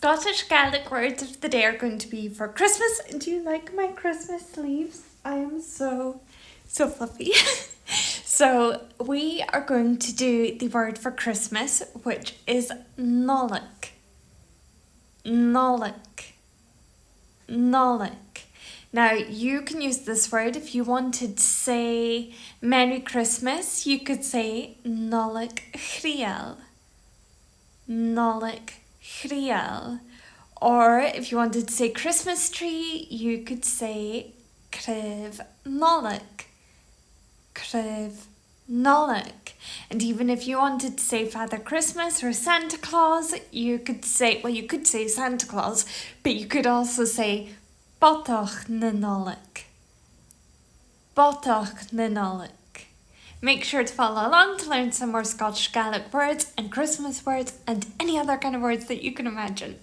Scottish Gaelic words of the day are going to be for Christmas. And do you like my Christmas sleeves? I am so fluffy. So we are going to do the word for Christmas, which is Nollaig. Nollaig. Nollaig. Now, you can use this word if you wanted to say Merry Christmas. You could say Nollaig Chriel. Nollaig Chriel. Or if you wanted to say Christmas tree, you could say Cryf Nollaig. Cryf Nollaig. And even if you wanted to say Father Christmas or Santa Claus, you could say Santa Claus, but you could also say Botach na Nollaig. Botach na Nollaig. Make sure to follow along to learn some more Scottish Gaelic words and Christmas words and any other kind of words that you can imagine.